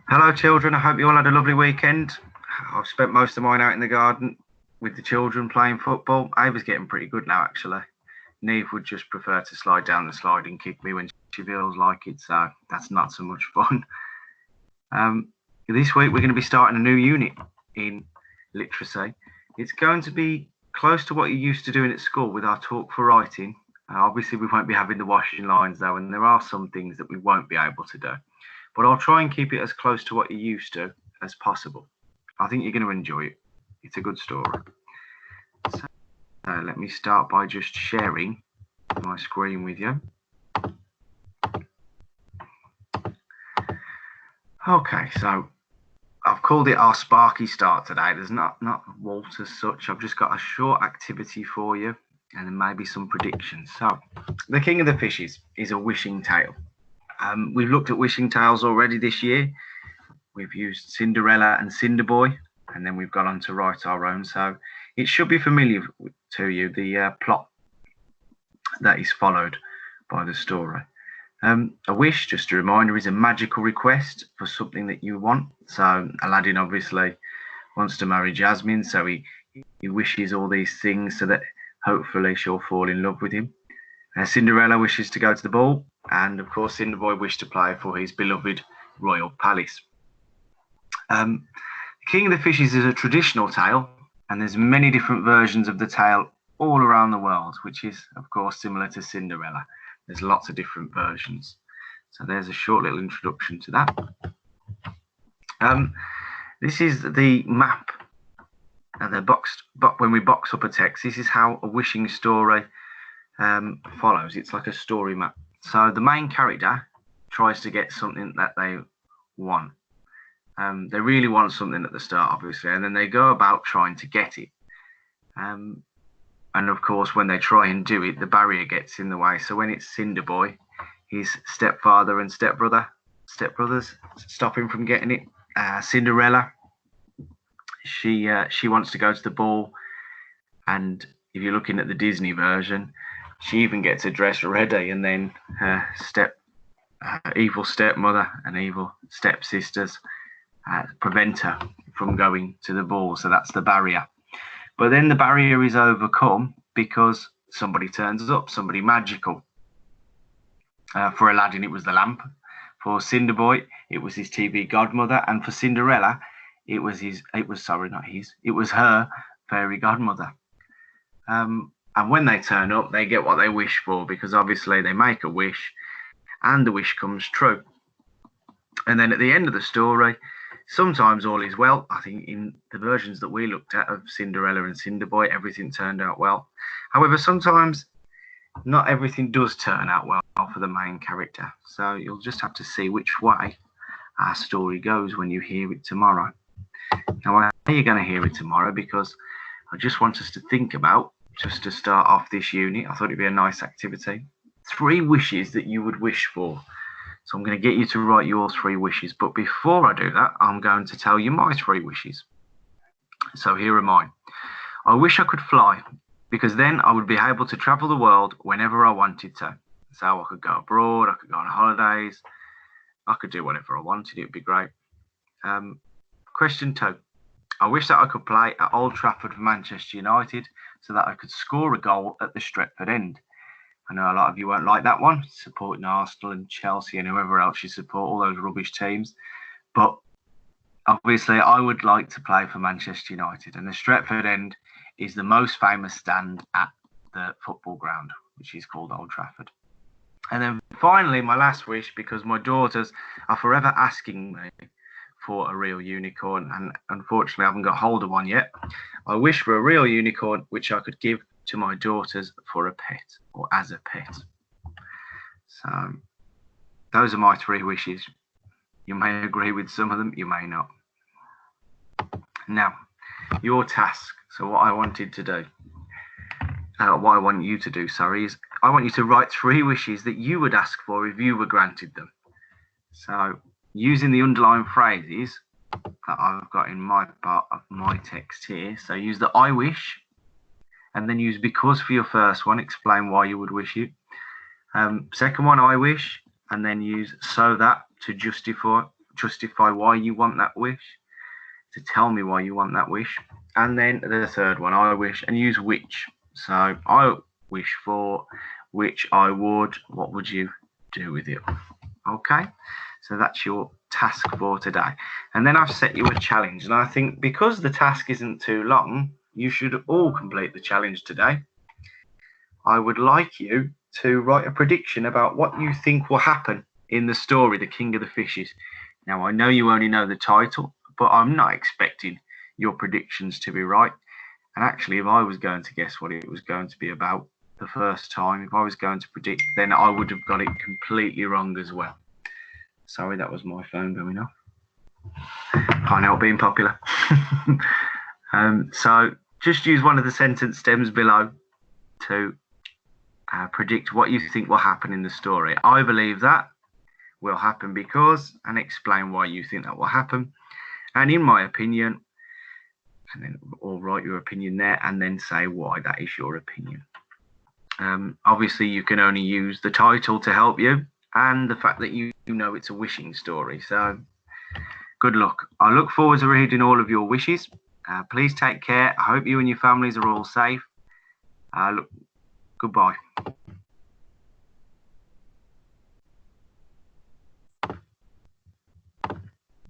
Hello, children. I hope you all had a lovely weekend. I've spent most of mine out in the garden with the children playing football. Ava's getting pretty good now, actually. Neve would just prefer to slide down the slide and kick me when she feels like it, so that's not so much fun. This week, we're going to be starting a new unit in literacy. It's going to be close to what you're used to doing at school with our talk for writing. Obviously, we won't be having the washing lines, though, and there are some things that we won't be able to do. But I'll try and keep it as close to what you're used to as possible. I think you're going to enjoy it. It's a good story. So let me start by just sharing my screen with you. Okay, so I've called it our Sparky Start today. There's not Walt as such. I've just got a short activity for you and then maybe some predictions. So, The King of the Fishes is a wishing tale. We've looked at wishing tales already this year. We've used Cinderella and Cinderboy, and then we've gone on to write our own. So it should be familiar to you, the plot that is followed by the story. A wish, just a reminder, is a magical request for something that you want. So Aladdin obviously wants to marry Jasmine, so he wishes all these things so that hopefully she'll fall in love with him. Cinderella wishes to go to the ball, and of course Cinderboy wished to play for his beloved royal palace. The King of the Fishes is a traditional tale, and there's many different versions of the tale all around the world, which is of course similar to Cinderella. There's lots of different versions. So there's a short little introduction to that. This is the map. When we box up a text, this is how a wishing story follows. It's like a story map. So the main character tries to get something that they want. They really want something at the start, obviously, and then they go about trying to get it. And of course, when they try and do it, the barrier gets in the way. So when it's Cinderboy, his stepfather and stepbrothers stop him from getting it. Cinderella, she wants to go to the ball, and if you're looking at the Disney version, she even gets a dress ready, and then her evil stepmother and evil stepsisters prevent her from going to the ball. So that's the barrier. But then the barrier is overcome because somebody turns up, somebody magical. For Aladdin, it was the lamp. For Cinderboy, it was his TV godmother, and for Cinderella, it was her fairy godmother. And when they turn up, they get what they wish for, because obviously they make a wish and the wish comes true. And then at the end of the story, sometimes all is well. I think in the versions that we looked at of Cinderella and Cinderboy, everything turned out well. However, sometimes not everything does turn out well for the main character. So you'll just have to see which way our story goes when you hear it tomorrow. Now, I know you're going to hear it tomorrow because I just want us to think about, just to start off this unit, I thought it'd be a nice activity, 3 wishes that you would wish for. So I'm going to get you to write your 3 wishes. But before I do that, I'm going to tell you my 3 wishes. So here are mine. I wish I could fly, because then I would be able to travel the world whenever I wanted to. So I could go abroad, I could go on holidays, I could do whatever I wanted. It would be great. Question 2. I wish that I could play at Old Trafford for Manchester United so that I could score a goal at the Stretford end. I know a lot of you won't like that one, supporting Arsenal and Chelsea and whoever else you support, all those rubbish teams. But obviously, I would like to play for Manchester United, and the Stretford end is the most famous stand at the football ground, which is called Old Trafford. And then finally, my last wish, because my daughters are forever asking me for a real unicorn, and unfortunately I haven't got hold of one yet. I wish for a real unicorn which I could give to my daughters for a pet, or as a pet. So those are my 3 wishes. You may agree with some of them, you may not. Now, your task. So what I want you to do, is I want you to write 3 wishes that you would ask for if you were granted them. So using the underlined phrases that I've got in my part of my text here. So use the I wish, and then use because for your first one. Explain why you would wish it. Second one, I wish, and then use so that to justify justify why you want that wish, to tell me why you want that wish. And then the third one, I wish, and use which. So I wish for which I would, what would you do with it? Okay, so that's your task for today. And then I've set you a challenge, and I think because the task isn't too long, you should all complete the challenge today. I would like you to write a prediction about what you think will happen in the story, The King of the Fishes. Now, I know you only know the title, but I'm not expecting your predictions to be right. And actually, if I was going to guess what it was going to be about the first time, if I was going to predict, then I would have got it completely wrong as well. Sorry, that was my phone going off. Can't help being popular. So just use one of the sentence stems below to predict what you think will happen in the story. I believe that will happen because, and explain why you think that will happen. And in my opinion, and then or write your opinion there and then say why that is your opinion. Obviously, you can only use the title to help you and the fact that you know it's a wishing story. So good luck. I look forward to reading all of your wishes. Please take care. I hope you and your families are all safe. Goodbye.